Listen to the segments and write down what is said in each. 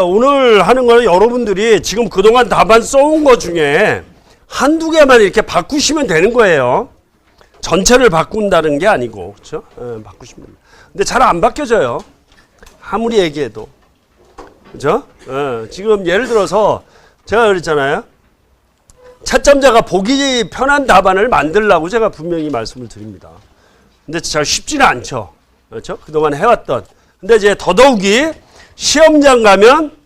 오늘 하는 거는 여러분들이 지금 그동안 답안 써온 거 중에 한두 개만 이렇게 바꾸시면 되는 거예요. 전체를 바꾼다는 게 아니고, 그렇죠? 바꾸시면 됩니다. 근데 잘 안 바뀌어져요. 아무리 얘기해도. 그죠? 지금 예를 들어서 제가 그랬잖아요. 채점자가 보기 편한 답안을 만들라고 제가 분명히 말씀을 드립니다. 근데 잘 쉽지는 않죠. 그렇죠? 그동안 해왔던. 근데 이제 더더욱이 시험장 가면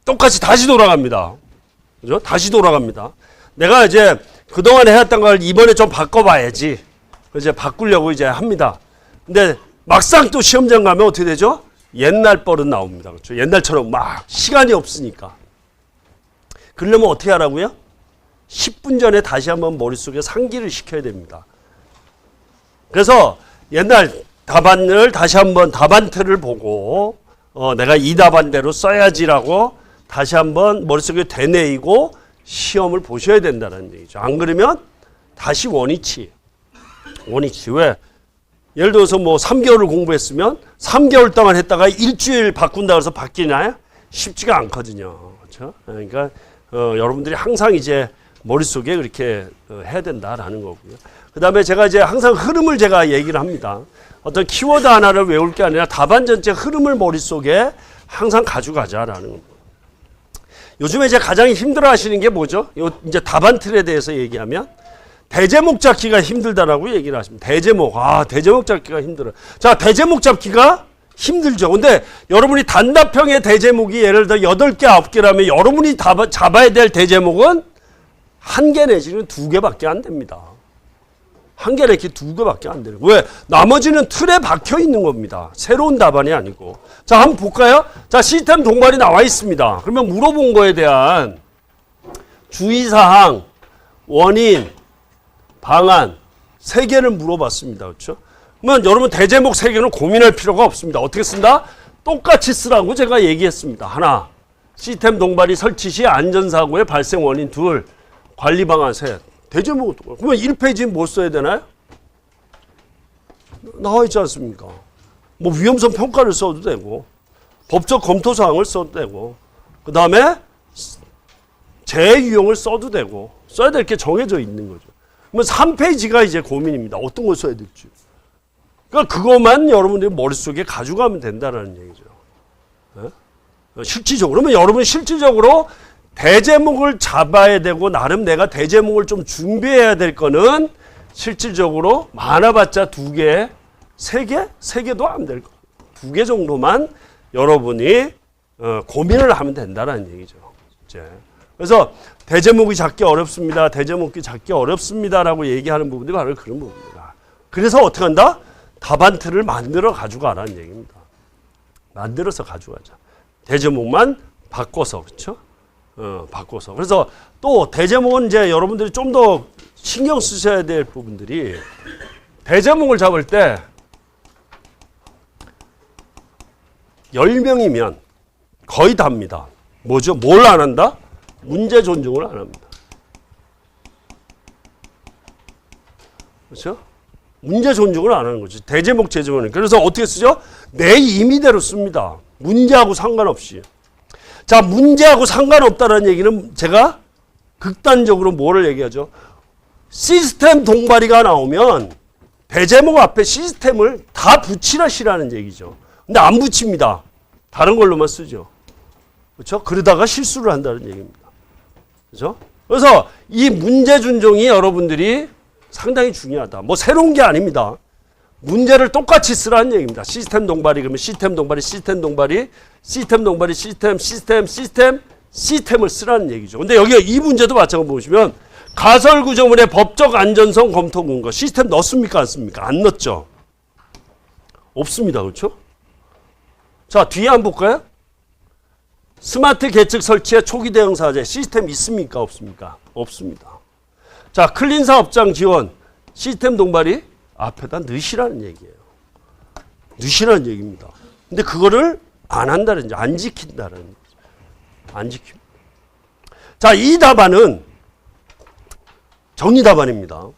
똑같이 다시 돌아갑니다. 그죠? 다시 돌아갑니다. 내가 이제 그동안 해왔던 걸 이번에 좀 바꿔봐야지. 이제 바꾸려고 이제 합니다. 근데 막상 또 시험장 가면 어떻게 되죠? 옛날 버릇 나옵니다. 그렇죠? 옛날처럼 막 시간이 없으니까. 그러려면 어떻게 하라고요? 10분 전에 다시 한번 머릿속에 상기를 시켜야 됩니다. 그래서 옛날 답안을 다시 한번 답안틀을 보고 내가 이 답안대로 써야지라고 다시 한번 머릿속에 되뇌이고 시험을 보셔야 된다는 얘기죠. 안 그러면 다시 원위치. 왜? 예를 들어서 뭐 3개월을 공부했으면 3개월 동안 했다가 일주일 바꾼다 그래서 바뀌나요? 쉽지가 않거든요. 그렇죠? 그러니까 여러분들이 항상 이제 머릿속에 그렇게 해야 된다라는 거고요. 그 다음에 제가 이제 항상 흐름을 제가 얘기를 합니다. 어떤 키워드 하나를 외울 게 아니라 답안 전체 흐름을 머릿속에 항상 가져가자라는 겁니다. 요즘에 이제 가장 힘들어 하시는 게 뭐죠? 이제 답안 틀에 대해서 얘기하면 대제목 잡기가 힘들다라고 얘기를 하십니다. 대제목. 대제목 잡기가 힘들어요. 자, 대제목 잡기가 힘들죠. 근데 여러분이 단답형의 대제목이 예를 들어 8개, 9개라면 여러분이 잡아야 될 대제목은 1개 내지는 2개밖에 안 됩니다. 1개 내지 2개밖에 안 돼요. 왜? 나머지는 틀에 박혀 있는 겁니다. 새로운 답안이 아니고. 자, 한번 볼까요? 자, 시스템 동반이 나와 있습니다. 그러면 물어본 거에 대한 주의사항, 원인, 방안 3개를 물어봤습니다. 그렇죠? 그러면 여러분 대제목 3개는 고민할 필요가 없습니다. 어떻게 쓴다? 똑같이 쓰라고 제가 얘기했습니다. 하나, 시스템 동반이 설치 시 안전사고의 발생 원인. 둘, 관리 방안. 셋. 대제목은 똑같아요. 그러면 1페이지는 뭐 써야 되나요? 나와 있지 않습니까? 뭐 위험성 평가를 써도 되고 법적 검토 사항을 써도 되고 그 다음에 재유형을 써도 되고 써야 될 게 정해져 있는 거죠. 그러면 3페이지가 이제 고민입니다. 어떤 걸 써야 될지. 그러니까 그것만 여러분들이 머릿속에 가져가면 된다는 얘기죠. 실질적으로. 그러면 여러분 실질적으로 대제목을 잡아야 되고 나름 내가 대제목을 좀 준비해야 될 거는 실질적으로 많아봤자 2개, 3개? 3개도 안 될 거. 2개 정도만 여러분이 고민을 하면 된다는 얘기죠. 이제. 그래서 대제목이 잡기 어렵습니다. 대제목이 잡기 어렵습니다라고 얘기하는 부분이 바로 그런 부분입니다. 그래서 어떻게 한다? 답안틀을 만들어 가져가라는 얘기입니다. 만들어서 가져가자. 대제목만 바꿔서, 그렇죠? 바꿔서. 그래서 또 대제목은 이제 여러분들이 좀 더 신경 쓰셔야 될 부분들이 대제목을 잡을 때 10명이면 거의 답니다. 뭐죠? 뭘 안 한다? 문제 존중을 안 합니다. 그렇죠? 문제 존중을 안 하는 거죠. 대제목 제제목은. 그래서 어떻게 쓰죠? 내 임의대로 씁니다. 문제하고 상관없이. 자, 문제하고 상관없다는 얘기는 제가 극단적으로 뭐를 얘기하죠? 시스템 동바리가 나오면 대제목 앞에 시스템을 다 붙이라시라는 얘기죠. 근데 안 붙입니다. 다른 걸로만 쓰죠. 그렇죠? 그러다가 실수를 한다는 얘기입니다. 그렇죠? 그래서 이 문제 존중이 여러분들이 상당히 중요하다. 뭐 새로운 게 아닙니다. 문제를 똑같이 쓰라는 얘기입니다. 시스템 동바리 그러면 시스템 동바리, 시스템 동바리, 시스템 동바리, 시스템을 쓰라는 얘기죠. 근데 여기 이 문제도 마찬가지로 보시면 가설 구조물의 법적 안전성 검토 근거 시스템 넣습니까? 안 씁니까? 안 넣었죠. 없습니다. 그렇죠? 자, 뒤에 한번 볼까요? 스마트 계측 설치의 초기 대응 사제 시스템 있습니까? 없습니까? 없습니다. 자, 클린 사업장 지원 시스템 동바리 앞에다 넣으시라는 얘기예요. 넣으시라는 얘기입니다. 근데 그거를 안 한다는 얘기, 안 지킨다는 얘기. 안 지킵니다. 자, 이 답안은 정의 답안입니다.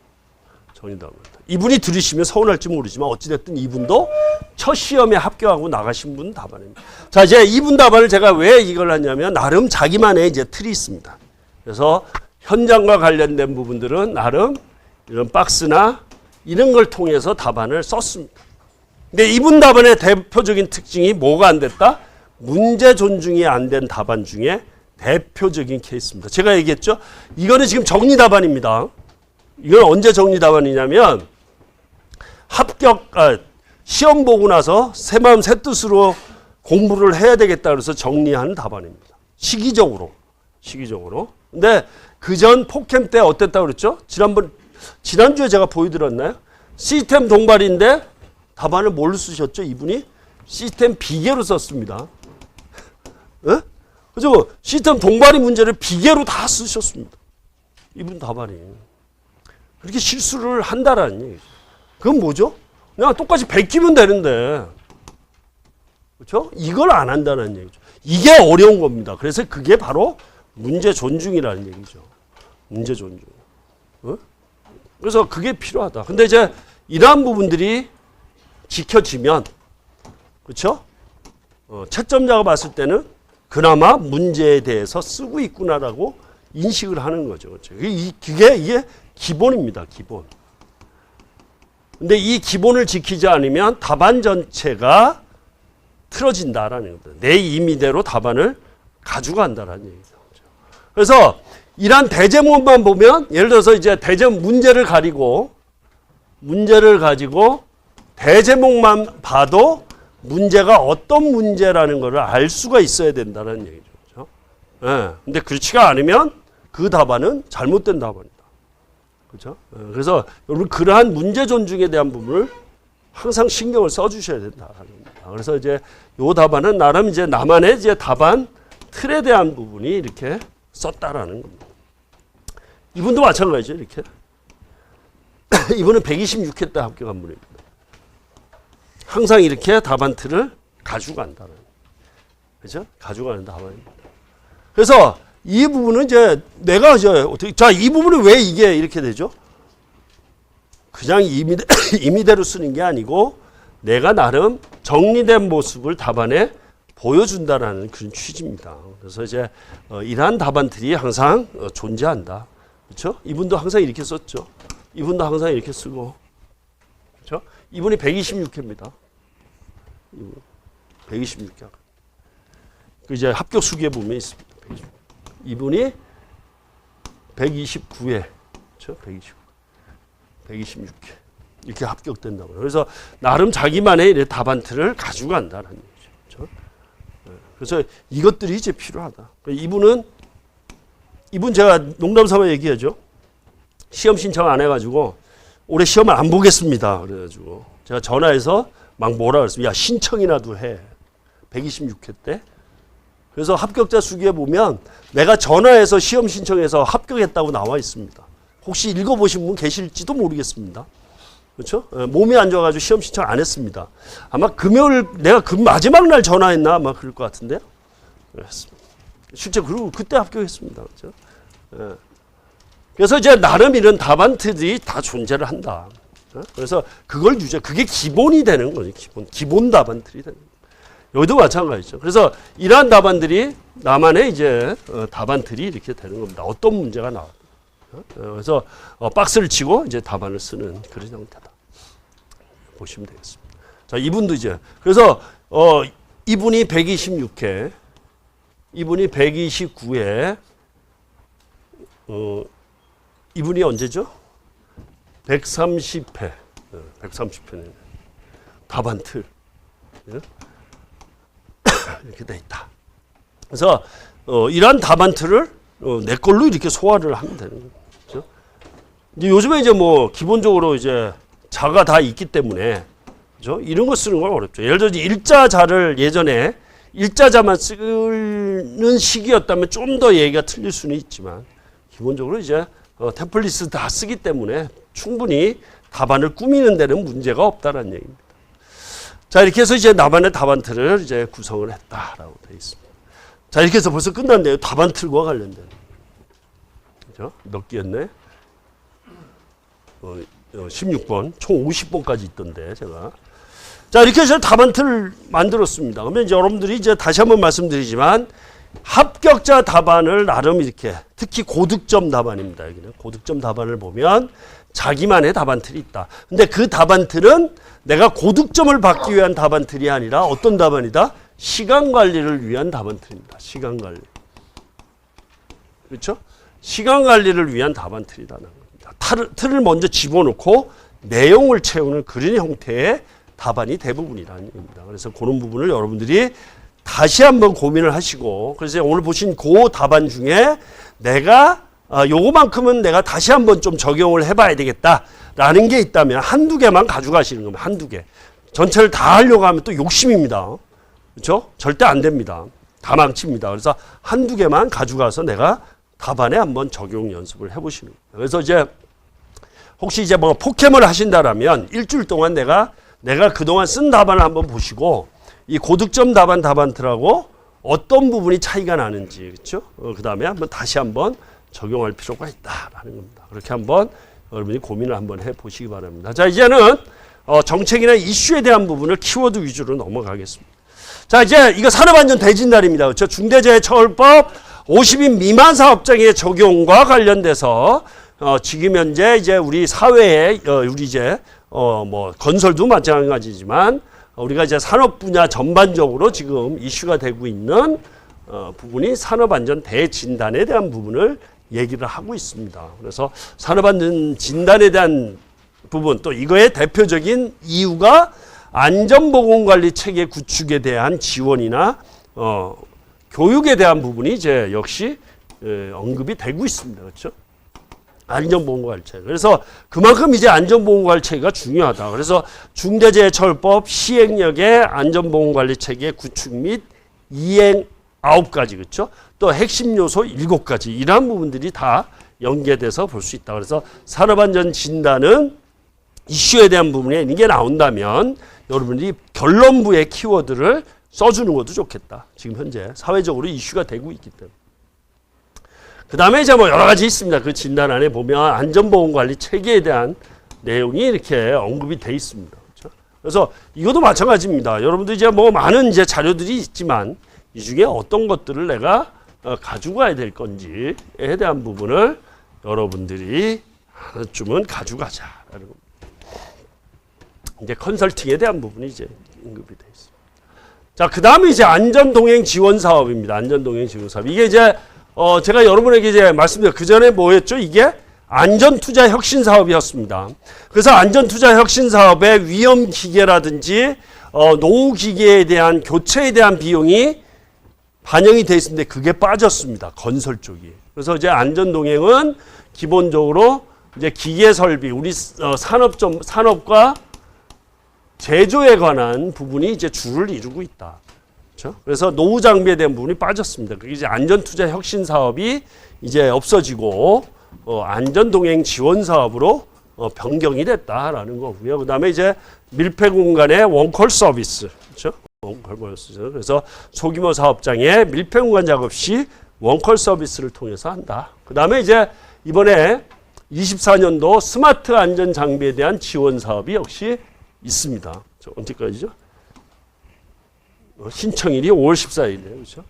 정의 답안. 이분이 들으시면 서운할지 모르지만 어찌됐든 이분도 첫 시험에 합격하고 나가신 분 답안입니다. 자, 이제 이분 답안을 제가 왜 이걸 하냐면 나름 자기만의 이제 틀이 있습니다. 그래서 현장과 관련된 부분들은 나름 이런 박스나 이런 걸 통해서 답안을 썼습니다. 근데 이분 답안의 대표적인 특징이 뭐가 안 됐다? 문제 존중이 안 된 답안 중에 대표적인 케이스입니다. 제가 얘기했죠? 이거는 지금 정리 답안입니다. 이건 언제 정리 답안이냐면 시험 보고 나서 새 마음 새 뜻으로 공부를 해야 되겠다 그래서 정리하는 답안입니다. 시기적으로. 근데 그전 폭캠 때 어땠다고 그랬죠? 지난주에 제가 보여드렸나요? 시스템 동발인데 답안을 뭘로 쓰셨죠? 이분이 시스템 비계로 썼습니다. 예? 그죠? 시스템 동발이 문제를 비계로 다 쓰셨습니다. 이분 답안이. 그렇게 실수를 한다라는 얘기죠. 그건 뭐죠? 그냥 똑같이 베끼면 되는데. 그렇죠? 이걸 안 한다는 얘기죠. 이게 어려운 겁니다. 그래서 그게 바로 문제 존중이라는 얘기죠. 문제 존중. 어? 그래서 그게 필요하다. 근데 이제 이러한 부분들이 지켜지면, 그렇죠? 채점자가 봤을 때는 그나마 문제에 대해서 쓰고 있구나라고 인식을 하는 거죠. 그렇죠? 이게 기본입니다. 기본. 근데 이 기본을 지키지 않으면 답안 전체가 틀어진다라는 겁니다. 내 임의대로 답안을 가져간다라는 얘기죠. 그래서 이러한 대제목만 보면 예를 들어서 이제 대제목 문제를 가지고 대제목만 봐도 문제가 어떤 문제라는 것을 알 수가 있어야 된다는 얘기죠. 그렇죠? 예. 근데 그렇지가 않으면 그 답안은 잘못된 답안이다. 그렇죠? 예. 그래서 여러분 그러한 문제 존중에 대한 부분을 항상 신경을 써 주셔야 된다는 겁니다. 그래서 이제 요 답안은 나름 이제 나만의 이제 답안 틀에 대한 부분이 이렇게 썼다라는 겁니다. 이분도 마찬가지죠, 이렇게. 이분은 126회 때 합격한 분입니다. 항상 이렇게 답안 틀을 가져간다는. 그죠? 가져가는 답안입니다. 그래서 이 부분은 이제 내가 이 부분은 왜 이게 이렇게 되죠? 그냥 임의대로 쓰는 게 아니고 내가 나름 정리된 모습을 답안에 보여준다라는 그런 취지입니다. 그래서 이제 이러한 답안들이 항상 존재한다. 그렇죠? 이분도 항상 이렇게 썼죠. 이분도 항상 이렇게 쓰고. 그렇죠? 이분이 126회입니다. 126회. 그 이제 합격 수기에 보면 있습니다. 126. 이분이 129회. 그렇죠? 126회. 이렇게 합격된다고. 그래서 나름 자기만의 답안 틀을 가지고 간다는 얘기죠. 그렇죠? 그래서 이것들이 이제 필요하다. 이분 제가 농담 삼아 얘기하죠. 시험 신청 안 해가지고 올해 시험을 안 보겠습니다. 그래가지고 제가 전화해서 막 뭐라 그랬습니다. 야, 신청이라도 해. 126회 때. 그래서 합격자 수기에 보면 내가 전화해서 시험 신청해서 합격했다고 나와 있습니다. 혹시 읽어보신 분 계실지도 모르겠습니다. 그렇죠? 몸이 안 좋아가지고 시험 신청 안 했습니다. 아마 금요일 내가 마지막 날 전화했나 아마 그럴 것 같은데요. 그랬습니다. 실제 그리고 그때 합격했습니다. 그렇죠? 그래서 이제 나름 이런 답안들이 다 존재를 한다. 그래서 그걸 그게 기본이 되는 거죠. 기본 답안들이 되는 거죠. 여기도 마찬가지죠. 그래서 이러한 답안들이 나만의 이제 답안들이 이렇게 되는 겁니다. 어떤 문제가 나와. 그래서 박스를 치고 이제 답안을 쓰는 그런 형태다. 보시면 되겠습니다. 자, 이분도 이제 그래서 이분이 126회, 이분이 129회, 이분이 언제죠? 130회, 130회는 답안 틀 이렇게 돼 있다. 그래서 이러한 답안 틀을 내 걸로 이렇게 소화를 하면 되는 거죠. 그렇죠? 이제 요즘에 이제 뭐 기본적으로 이제 자가 다 있기 때문에 그렇죠? 이런 거 쓰는 건 어렵죠. 예를 들어 일자자를 예전에 일자자만 쓰는 시기였다면 좀 더 얘기가 틀릴 수는 있지만 기본적으로 이제 템플릿을 다 쓰기 때문에 충분히 답안을 꾸미는 데는 문제가 없다라는 얘기입니다. 자, 이렇게 해서 이제 나만의 답안 틀을 이제 구성을 했다라고 되어 있습니다. 자, 이렇게 해서 벌써 끝났네요. 답안 틀과 관련된. 그죠? 몇 개였네? 16번, 총 50번까지 있던데, 제가. 자, 이렇게 해서 답안틀을 만들었습니다. 그러면 이제 여러분들이 이제 다시 한번 말씀드리지만, 합격자 답안을 나름 이렇게, 특히 고득점 답안입니다. 여기는 고득점 답안을 보면 자기만의 답안틀이 있다. 근데 그 답안틀은 내가 고득점을 받기 위한 답안틀이 아니라 어떤 답안이다? 시간 관리를 위한 답안틀입니다. 시간 관리. 그렇죠? 시간 관리를 위한 답안틀이라는 겁니다. 틀을 먼저 집어넣고 내용을 채우는 그런 형태의 답안이 대부분이라는 겁니다. 그래서 그런 부분을 여러분들이 다시 한번 고민을 하시고, 그래서 오늘 보신 그 답안 중에 내가 요거만큼은 내가 다시 한번 좀 적용을 해봐야 되겠다라는 게 있다면 한두 개만 가져가시는 겁니다. 한두 개. 전체를 다 하려고 하면 또 욕심입니다. 그렇죠? 절대 안 됩니다. 다 망칩니다. 그래서 한두 개만 가져가서 내가 답안에 한번 적용 연습을 해보시는 거예요. 그래서 이제 혹시 이제 뭐 포켓몬을 하신다라면 일주일 동안 내가 그동안 쓴 답안을 한번 보시고 이 고득점 답안틀하고 어떤 부분이 차이가 나는지, 그렇죠? 그 다음에 한번 다시 한번 적용할 필요가 있다라는 겁니다. 그렇게 한번 여러분이 고민을 한번 해보시기 바랍니다. 자, 이제는 정책이나 이슈에 대한 부분을 키워드 위주로 넘어가겠습니다. 자, 이제 이거 산업안전 대진단입니다. 그렇죠? 중대재해처벌법 50인 미만 사업장의 적용과 관련돼서 지금 현재 이제 우리 사회에 우리 이제 뭐 건설도 마찬가지지만 우리가 이제 산업 분야 전반적으로 지금 이슈가 되고 있는 부분이 산업안전 대진단에 대한 부분을 얘기를 하고 있습니다. 그래서 산업안전 진단에 대한 부분, 또 이거의 대표적인 이유가 안전보건관리 체계 구축에 대한 지원이나 교육에 대한 부분이 이제 역시 언급이 되고 있습니다. 그렇죠? 안전보건관리체계. 그래서 그만큼 이제 안전보건관리체계가 중요하다. 그래서 중대재해처벌법 시행령의 안전보건관리체계 구축 및 이행 9가지, 그렇죠? 또 핵심 요소 7가지, 이러한 부분들이 다 연계돼서 볼 수 있다. 그래서 산업안전 진단은 이슈에 대한 부분에 이게 나온다면 여러분들이 결론부의 키워드를 써주는 것도 좋겠다. 지금 현재 사회적으로 이슈가 되고 있기 때문에. 그 다음에 이제 뭐 여러 가지 있습니다. 그 진단 안에 보면 안전보건관리 체계에 대한 내용이 이렇게 언급이 돼 있습니다. 그렇죠? 그래서 이것도 마찬가지입니다. 여러분들 이제 뭐 많은 이제 자료들이 있지만 이 중에 어떤 것들을 내가 가지고 가야 될 건지에 대한 부분을 여러분들이 하나쯤은 가져가자라는 겁니다. 이제 컨설팅에 대한 부분이 이제 언급이 돼 있습니다. 자, 그 다음에 이제 안전동행 지원 사업입니다. 안전동행 지원 사업. 이게 이제 제가 여러분에게 이제 말씀드린 그 전에 뭐였죠? 이게 안전투자 혁신 사업이었습니다. 그래서 안전투자 혁신 사업의 위험 기계라든지 노후 기계에 대한 교체에 대한 비용이 반영이 돼 있었는데 그게 빠졌습니다. 건설 쪽이. 그래서 이제 안전동행은 기본적으로 이제 기계 설비, 우리 산업과 제조에 관한 부분이 이제 주를 이루고 있다. 그렇죠? 그래서 노후 장비에 대한 부분이 빠졌습니다. 그게 이제 안전투자 혁신 사업이 이제 없어지고 안전동행 지원 사업으로 변경이 됐다라는 거고요. 그다음에 이제 밀폐 공간의 원콜 서비스, 그렇죠? 원콜 서비스. 그래서 소규모 사업장의 밀폐 공간 작업 시 원콜 서비스를 통해서 한다. 그다음에 이제 이번에 24년도 스마트 안전 장비에 대한 지원 사업이 역시 있습니다. 언제까지죠? 신청일이 5월 14일이에요. 그렇죠?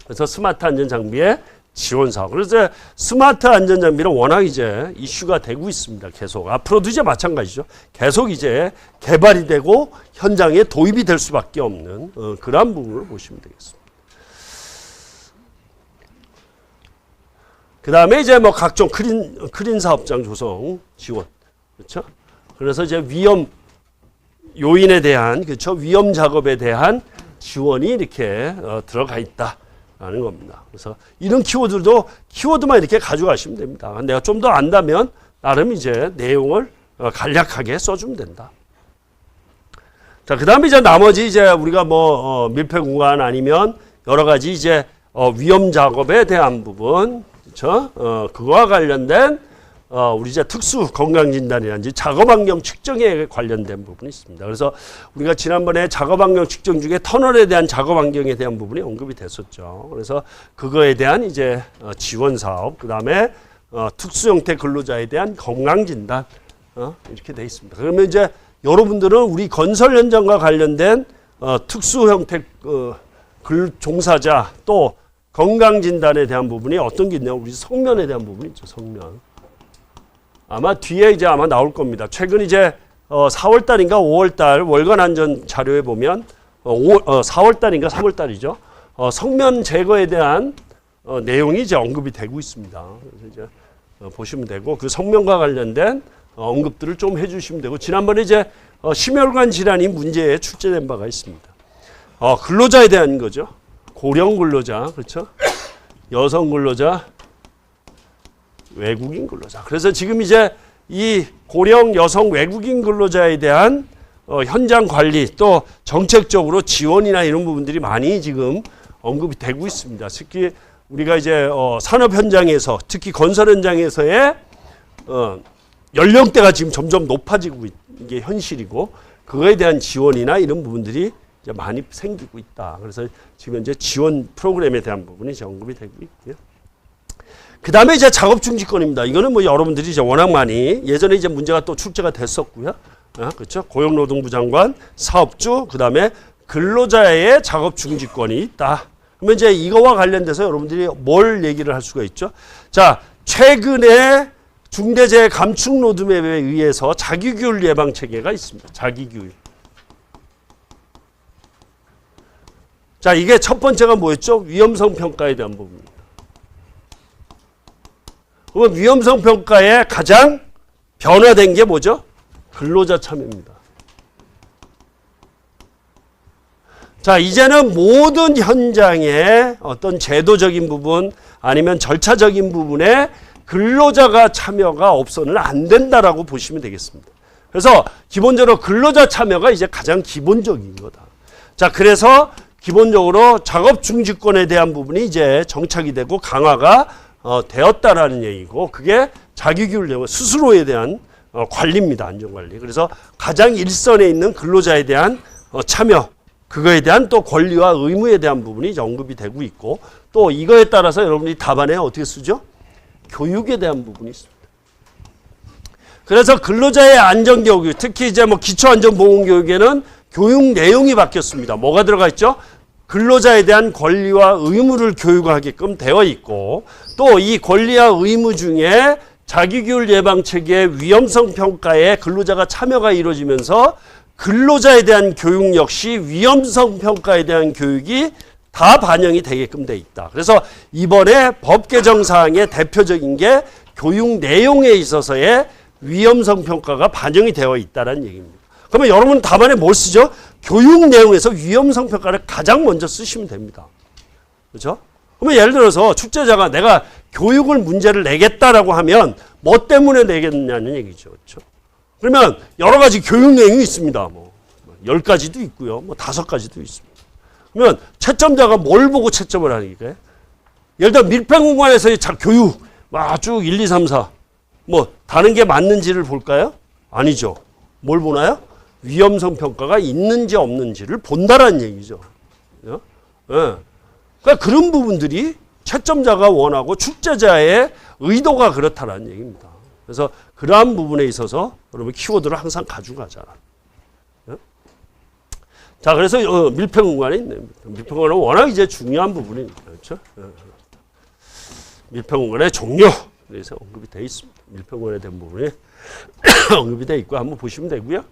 그래서 스마트 안전 장비의 지원 사업. 그래서 스마트 안전 장비는 워낙 이제 이슈가 되고 있습니다. 계속. 앞으로도 이제 마찬가지죠. 계속 이제 개발이 되고 현장에 도입이 될 수밖에 없는 그러한 부분을 보시면 되겠습니다. 그 다음에 이제 뭐 각종 크린 사업장 조성 지원. 그렇죠? 그래서 이제 위험 요인에 대한, 그렇죠? 위험 작업에 대한 지원이 이렇게 들어가 있다라는 겁니다. 그래서 이런 키워드만 이렇게 가져가시면 됩니다. 내가 좀 더 안다면 나름 이제 내용을 간략하게 써주면 된다. 자, 그 다음에 이제 나머지 이제 우리가 뭐 밀폐 공간 아니면 여러 가지 이제 위험 작업에 대한 부분, 그렇죠? 그거와 관련된 우리 이제 특수 건강진단이라든지 작업환경 측정에 관련된 부분이 있습니다. 그래서 우리가 지난번에 작업환경 측정 중에 터널에 대한 작업환경에 대한 부분이 언급이 됐었죠. 그래서 그거에 대한 이제 지원 사업, 그 다음에 특수 형태 근로자에 대한 건강진단, 이렇게 돼 있습니다. 그러면 이제 여러분들은 우리 건설 현장과 관련된 특수 형태 종사자 또 건강 진단에 대한 부분이 어떤 게 있냐면 우리 성면에 대한 부분이 있죠. 성면. 아마 뒤에 이제 아마 나올 겁니다. 최근 이제 4월 달인가 5월 달 월간 안전 자료에 보면 4월 달인가 3월 달이죠. 성면 제거에 대한 내용이 이제 언급이 되고 있습니다. 그래서 이제 보시면 되고 그 성면과 관련된 언급들을 좀 해주시면 되고 지난번에 이제 심혈관 질환이 문제에 출제된 바가 있습니다. 근로자에 대한 거죠. 고령 근로자, 그렇죠? 여성 근로자, 외국인 근로자. 그래서 지금 이제 이 고령 여성 외국인 근로자에 대한 현장 관리 또 정책적으로 지원이나 이런 부분들이 많이 지금 언급이 되고 있습니다. 특히 우리가 이제 산업 현장에서 특히 건설 현장에서의 연령대가 지금 점점 높아지고 있는 게 현실이고 그거에 대한 지원이나 이런 부분들이 이제 많이 생기고 있다. 그래서 지금 현재 지원 프로그램에 대한 부분이 이제 언급이 되고 있고요. 그 다음에 이제 작업 중지권입니다. 이거는 뭐 여러분들이 이제 워낙 많이 예전에 이제 문제가 또 출제가 됐었고요. 그렇죠? 고용노동부 장관, 사업주, 그 다음에 근로자의 작업 중지권이 있다. 그러면 이제 이거와 관련돼서 여러분들이 뭘 얘기를 할 수가 있죠? 자, 최근에 중대재해 감축 로드맵에 의해서 자기규율 예방 체계가 있습니다. 자기규율. 자, 이게 첫 번째가 뭐였죠? 위험성 평가에 대한 부분입니다. 그러면 위험성 평가에 가장 변화된 게 뭐죠? 근로자 참여입니다. 자, 이제는 모든 현장의 어떤 제도적인 부분 아니면 절차적인 부분에 근로자가 참여가 없어는 안 된다라고 보시면 되겠습니다. 그래서 기본적으로 근로자 참여가 이제 가장 기본적인 거다. 자, 그래서 기본적으로 작업 중지권에 대한 부분이 이제 정착이 되고 강화가 되었다라는 얘기고 그게 자기규율 스스로에 대한 관리입니다. 안전관리. 그래서 가장 일선에 있는 근로자에 대한 참여 그거에 대한 또 권리와 의무에 대한 부분이 언급이 되고 있고 또 이거에 따라서 여러분이 답안에 어떻게 쓰죠? 교육에 대한 부분이 있습니다. 그래서 근로자의 안전교육 특히 이제 뭐 기초안전보건교육에는 교육 내용이 바뀌었습니다. 뭐가 들어가 있죠? 근로자에 대한 권리와 의무를 교육하게끔 되어 있고 또 이 권리와 의무 중에 자기규율 예방체계의 위험성 평가에 근로자가 참여가 이루어지면서 근로자에 대한 교육 역시 위험성 평가에 대한 교육이 다 반영이 되게끔 돼 있다. 그래서 이번에 법 개정 사항의 대표적인 게 교육 내용에 있어서의 위험성 평가가 반영이 되어 있다는 얘기입니다. 그러면 여러분 답안에 뭘 쓰죠? 교육 내용에서 위험성 평가를 가장 먼저 쓰시면 됩니다. 그렇죠? 그러면 예를 들어서 출제자가 내가 교육을 문제를 내겠다라고 하면 뭐 때문에 내겠냐는 얘기죠. 그렇죠? 그러면 여러 가지 교육 내용이 있습니다. 뭐 10가지도 있고요. 뭐 5가지도 있습니다. 그러면 채점자가 뭘 보고 채점을 하는 게? 예를 들어 밀폐공간에서의 교육 쭉 1, 2, 3, 4 뭐 다른 게 맞는지를 볼까요? 아니죠. 뭘 보나요? 위험성 평가가 있는지 없는지를 본다라는 얘기죠. 예? 그러니까 그런 부분들이 채점자가 원하고 출제자의 의도가 그렇다라는 얘기입니다. 그래서 그러한 부분에 있어서 여러분 키워드를 항상 가져가자. 예? 자, 그래서 밀폐공간에 있네요. 밀폐공간은 워낙 이제 중요한 부분이니까 그렇죠? 예. 밀폐공간의 종류 그래서 언급이 되어 있습니다. 밀폐공간에 대한 부분이 언급이 되어 있고 한번 보시면 되고요.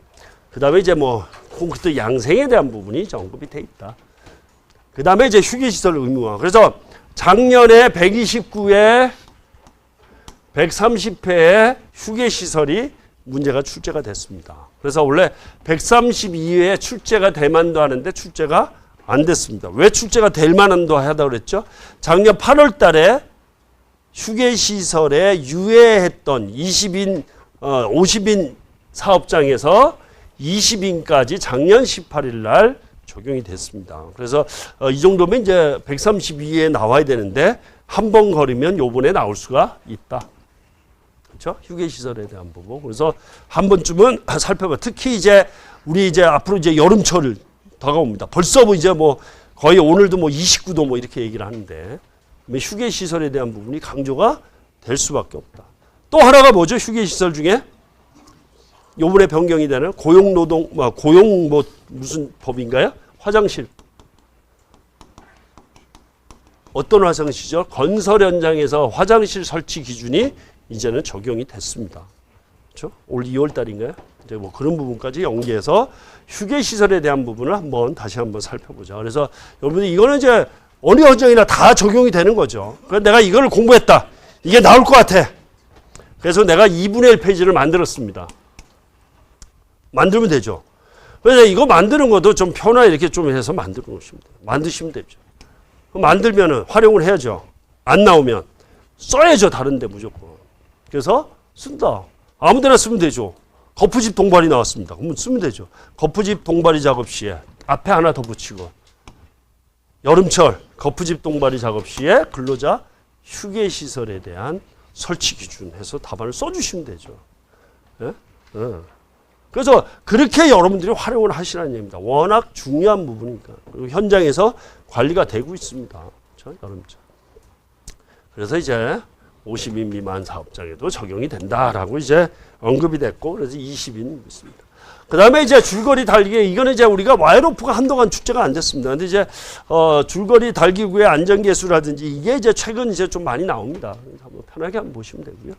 그 다음에 이제 뭐 콘크리트 양생에 대한 부분이 이제 언급이 돼 있다. 그 다음에 이제 휴게시설 의무화. 그래서 작년에 129회, 130회의 휴게시설이 문제가 출제가 됐습니다. 그래서 원래 132회에 출제가 될 만도 하는데 출제가 안 됐습니다. 왜 출제가 될 만한도 하다고 그랬죠? 작년 8월 달에 휴게시설에 유예했던 50인 사업장에서 20인까지 작년 18일 날 적용이 됐습니다. 그래서 이 정도면 이제 132에 나와야 되는데 한 번 거리면 요번에 나올 수가 있다. 그렇죠? 휴게시설에 대한 부분. 그래서 한 번쯤은 살펴봐. 특히 이제 우리 이제 앞으로 이제 여름철 다가옵니다. 벌써 뭐 이제 뭐 거의 오늘도 뭐 29도 뭐 이렇게 얘기를 하는데 휴게시설에 대한 부분이 강조가 될 수밖에 없다. 또 하나가 뭐죠? 휴게시설 중에 요번에 변경이 되는 고용노동, 고용 무슨 법인가요? 화장실. 어떤 화장실이죠? 건설 현장에서 화장실 설치 기준이 이제는 적용이 됐습니다. 그렇죠? 올 2월 달인가요? 이제 뭐 그런 부분까지 연계해서 휴게 시설에 대한 부분을 다시 한번 살펴보자. 그래서 여러분들 이거는 이제 어느 현장이나 다 적용이 되는 거죠. 그래서 내가 이걸 공부했다. 이게 나올 것 같아. 그래서 내가 2분의 1페이지를 만들었습니다. 만들면 되죠. 그래서 이거 만드는 것도 좀 편하게 이렇게 좀 해서 만들어 놓으시면 돼요. 만드시면 되죠. 만들면은 활용을 해야죠. 안 나오면 써야죠. 다른데 무조건. 그래서 쓴다. 아무데나 쓰면 되죠. 거푸집 동발이 나왔습니다. 그러면 쓰면 되죠. 거푸집 동발이 작업 시에 앞에 하나 더 붙이고 여름철 거푸집 동발이 작업 시에 근로자 휴게 시설에 대한 설치 기준 해서 답안을 써주시면 되죠. 예? 그래서 그렇게 여러분들이 활용을 하시라는 얘기입니다. 워낙 중요한 부분이니까. 그리고 현장에서 관리가 되고 있습니다. 그렇죠? 여름철. 그래서 이제 50인 미만 사업장에도 적용이 된다라고 이제 언급이 됐고, 그래서 20인 있습니다. 그 다음에 이제 줄거리 달기, 이거는 이제 우리가 와이로프가 한동안 축제가 안 됐습니다. 근데 이제, 줄거리 달기구의 안전계수라든지 이게 이제 최근 이제 좀 많이 나옵니다. 한번 편하게 한번 보시면 되고요.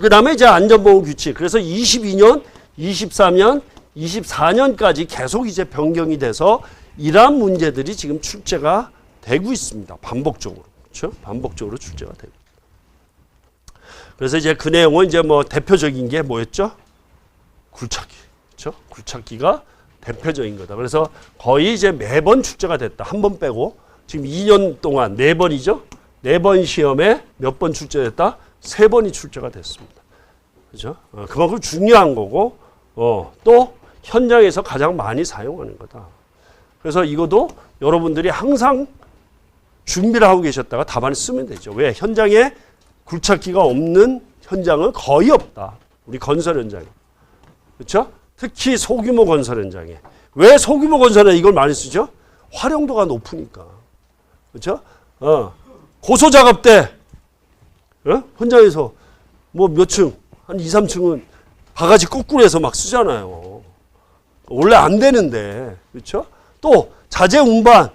그 다음에 이제 안전보험 규칙. 그래서 22년, 23년, 24년까지 계속 이제 변경이 돼서 이러한 문제들이 지금 출제가 되고 있습니다. 반복적으로. 그렇죠? 반복적으로 출제가 되고. 그래서 이제 그 내용은 이제 뭐 대표적인 게 뭐였죠? 굴착기. 그렇죠? 굴착기가 대표적인 거다. 그래서 거의 이제 매번 출제가 됐다. 한 번 빼고 지금 2년 동안 4번이죠? 4번 시험에 몇 번 출제됐다? 3번이 출제가 됐습니다. 그죠? 그만큼 중요한 거고, 또 현장에서 가장 많이 사용하는 거다. 그래서 이것도 여러분들이 항상 준비를 하고 계셨다가 답안을 쓰면 되죠. 왜? 현장에 굴착기가 없는 현장은 거의 없다. 우리 건설 현장에. 그렇죠? 특히 소규모 건설 현장에. 왜 소규모 건설에 이걸 많이 쓰죠? 활용도가 높으니까. 그렇죠? 고소 작업 때 현장에서 뭐 몇 층, 한 2, 3층은 바가지 거꾸로 해서 막 쓰잖아요. 원래 안 되는데. 그렇죠? 또 자재 운반,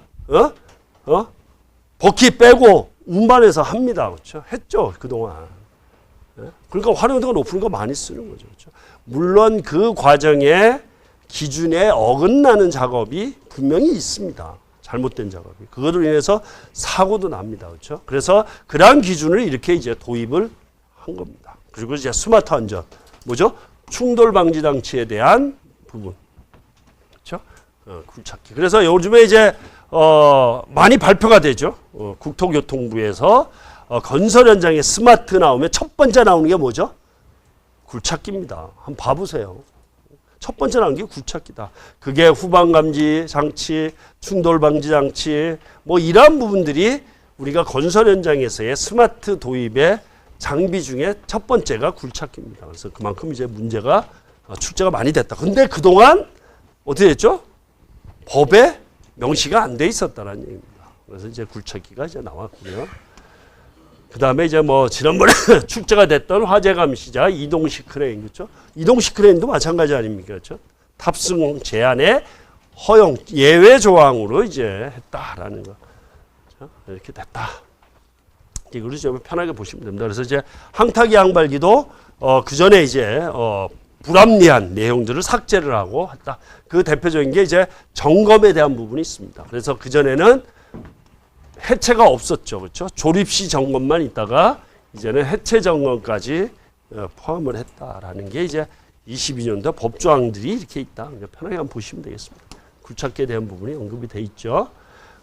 버킷 빼고 운반해서 합니다. 그렇죠? 했죠, 그동안. 그러니까 활용도가 높으니까 많이 쓰는 거죠. 그렇죠? 물론 그 과정에 기준에 어긋나는 작업이 분명히 있습니다. 잘못된 작업이. 그것으로 인해서 사고도 납니다. 그렇죠? 그래서 그러한 기준을 이렇게 이제 도입을 한 겁니다. 그리고 이제 스마트 안전. 뭐죠? 충돌 방지 장치에 대한 부분. 그렇죠? 굴착기. 그래서 요즘에 이제 많이 발표가 되죠. 국토교통부에서 건설 현장에 스마트 나오면 첫 번째 나오는 게 뭐죠? 굴착기입니다. 한번 봐보세요. 첫 번째 나오는 게 굴착기다. 그게 후방 감지 장치, 충돌 방지 장치, 뭐 이러한 부분들이 우리가 건설 현장에서의 스마트 도입의 장비 중에 첫 번째가 굴착기입니다. 그래서 그만큼 이제 문제가 출제가 많이 됐다. 근데 그동안 어떻게 됐죠? 법에 명시가 안 돼 있었다는 얘기입니다. 그래서 이제 굴착기가 이제 나왔고요. 그 다음에 이제 뭐 지난번에 출제가 됐던 화재 감시자 이동식 크레인, 그렇죠? 이동식 크레인도 마찬가지 아닙니까? 그렇죠? 탑승 제한의 허용 예외 조항으로 이제 했다라는 거. 그렇죠? 이렇게 됐다. 이걸 좀 편하게 보시면 됩니다. 그래서 이제 항타기 양발기도 그 전에 이제 불합리한 내용들을 삭제를 하고 했다. 그 대표적인 게 이제 점검에 대한 부분이 있습니다. 그래서 그 전에는 해체가 없었죠. 그렇죠? 조립 시 점검만 있다가 이제는 해체 점검까지 포함을 했다라는 게 이제 22년도 법조항들이 이렇게 있다. 편하게 한번 보시면 되겠습니다. 굴착기에 대한 부분이 언급이 돼 있죠.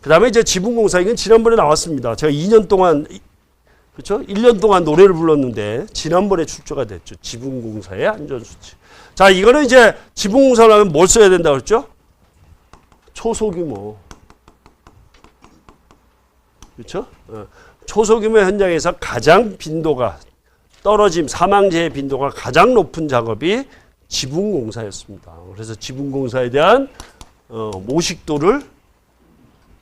그 다음에 이제 지붕공사, 이건 지난번에 나왔습니다. 제가 2년 동안, 그렇죠? 1년 동안 노래를 불렀는데 지난번에 출제가 됐죠. 지붕공사의 안전수칙. 자, 이거는 이제 지붕공사를 하면 뭘 써야 된다고 그랬죠? 초소규모. 그렇죠? 초소규모 현장에서 가장 빈도가 떨어짐, 사망재해 빈도가 가장 높은 작업이 지붕공사였습니다. 그래서 지붕공사에 대한 모식도를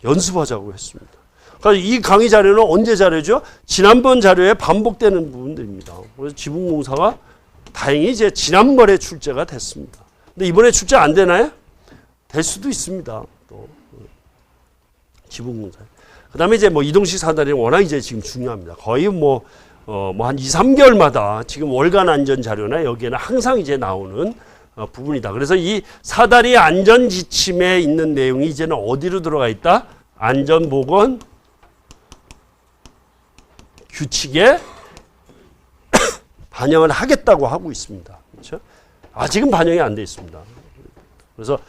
연습하자고 했습니다. 그러니까 이 강의 자료는 언제 자료죠? 지난번 자료에 반복되는 부분들입니다. 그래서 지붕공사가 다행히 이제 지난번에 출제가 됐습니다. 근데 이번에 출제 안 되나요? 될 수도 있습니다. 또 지붕공사. 그다음에 이제 뭐 이동식 사다리는 워낙 이제 지금 중요합니다. 거의 뭐 한 2, 3개월마다 지금 월간 안전 자료나 여기에는 항상 이제 나오는 부분이다. 그래서 이 사다리 안전 지침에 있는 내용이 이제는 어디로 들어가 있다? 안전보건 규칙에 반영을 하겠다고 하고 있습니다. 그렇죠? 아직은 반영이 안 돼 있습니다. 그래서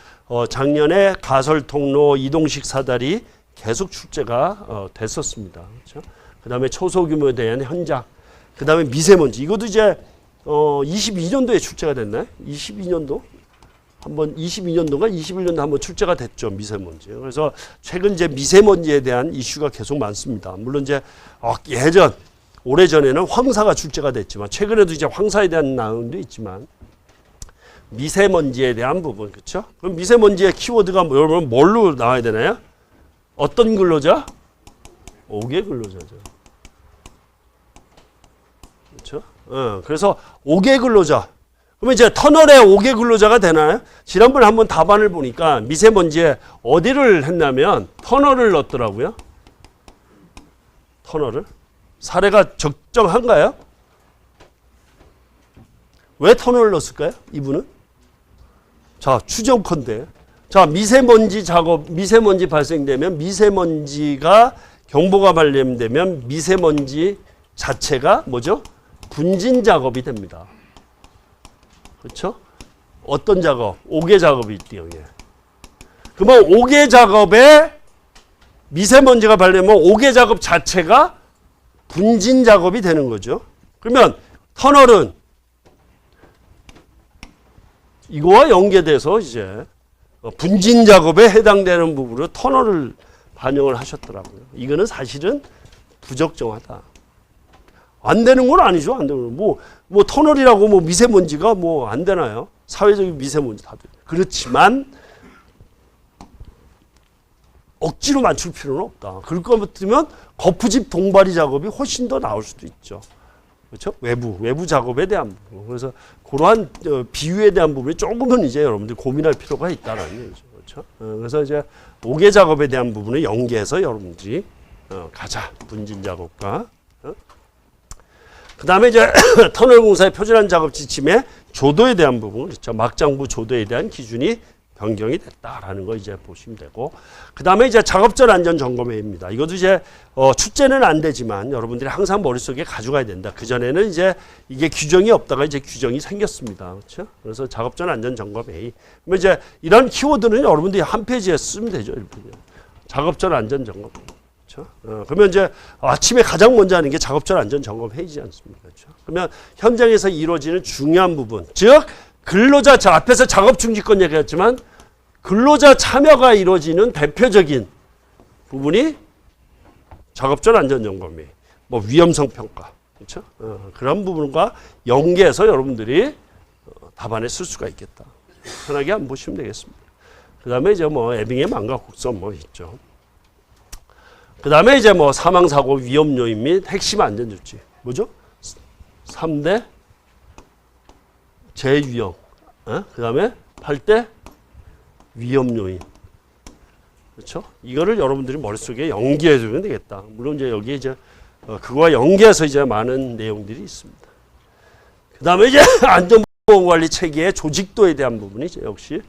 작년에 가설통로 이동식 사다리 계속 출제가 됐었습니다. 그렇죠? 그 다음에 초소규모에 대한 현장, 그 다음에 미세먼지. 이것도 이제 22년도에 출제가 됐나요? 22년도? 한번 22년도가 21년도 한번 출제가 됐죠. 미세먼지. 그래서 최근 이제 미세먼지에 대한 이슈가 계속 많습니다. 물론 이제 예전 오래전에는 황사가 출제가 됐지만 최근에도 이제 황사에 대한 내용도 있지만 미세먼지에 대한 부분, 그렇죠? 그럼 미세먼지의 키워드가 여러분 뭘로 나와야 되나요? 어떤 근로자? 5개 근로자죠. 그렇죠? 그래서 5개 근로자. 그러면 이제 터널에 5개 근로자가 되나요? 지난번에 한번 답안을 보니까 미세먼지에 어디를 했냐면 터널을 넣었더라고요. 터널을. 사례가 적정한가요? 왜 터널을 넣었을까요? 이분은? 자, 추정컨대. 자, 미세먼지 작업, 미세먼지 발생되면 미세먼지가 경보가 발령되면 미세먼지 자체가 뭐죠? 분진 작업이 됩니다. 그렇죠? 어떤 작업? 5개 작업이 있대요. 예. 그러면 5개 작업에 미세먼지가 발생되면 5개 작업 자체가 분진 작업이 되는 거죠. 그러면 터널은 이거와 연계돼서 이제 분진 작업에 해당되는 부분으로 터널을 반영을 하셨더라고요. 이거는 사실은 부적정하다. 안 되는 건 아니죠. 안 되는 건 뭐 터널이라고 뭐 미세먼지가 뭐 안 되나요? 사회적인 미세먼지 다 돼요. 그렇지만 억지로 맞출 필요는 없다. 그럴 것 같으면 거푸집 동바리 작업이 훨씬 더 나올 수도 있죠. 그렇죠? 외부 작업에 대한 부분. 그래서 그러한 비유에 대한 부분이 조금은 이제 여러분들 고민할 필요가 있다는 얘기죠. 그렇죠? 그래서 이제 5개 작업에 대한 부분을 연계해서 여러분들이 가자. 분진 작업과. 그 다음에 이제 터널 공사의 표준화 작업 지침의 조도에 대한 부분, 그렇죠? 막장부 조도에 대한 기준이 변경이 됐다라는 거 이제 보시면 되고, 그 다음에 이제 작업전 안전 점검회의입니다. 이것도 이제 출제는 안 되지만 여러분들이 항상 머릿속에 가져가야 된다. 그 전에는 이제 이게 규정이 없다가 이제 규정이 생겼습니다. 그렇죠? 그래서 작업전 안전 점검회의. 그러면 이제 이런 키워드는 여러분들이 한 페이지에 쓰면 되죠. 이렇게. 작업전 안전 점검. 그렇죠? 그러면 이제 아침에 가장 먼저 하는 게 작업전 안전 점검 회의지 않습니까? 그렇죠? 그러면 현장에서 이루어지는 중요한 부분, 즉 근로자, 자 앞에서 작업 중지권 얘기했지만 근로자 참여가 이루어지는 대표적인 부분이 작업전 안전 점검 회의, 뭐 위험성 평가, 그렇죠? 그런 부분과 연계해서 여러분들이 답안에 쓸 수가 있겠다. 편하게 한번 보시면 되겠습니다. 그 다음에 이제 뭐 에빙의 망가 곡선 뭐 있죠. 그 다음에 이제 뭐 사망사고 위험 요인 및 핵심 안전조치. 뭐죠? 3대 재위험. 그 다음에 8대 위험 요인. 그렇죠? 이거를 여러분들이 머릿속에 연계해 주면 되겠다. 물론 이제 여기에 이제 그거와 연계해서 이제 많은 내용들이 있습니다. 그 다음에 이제 안전보건관리 체계의 조직도에 대한 부분이 이제 역시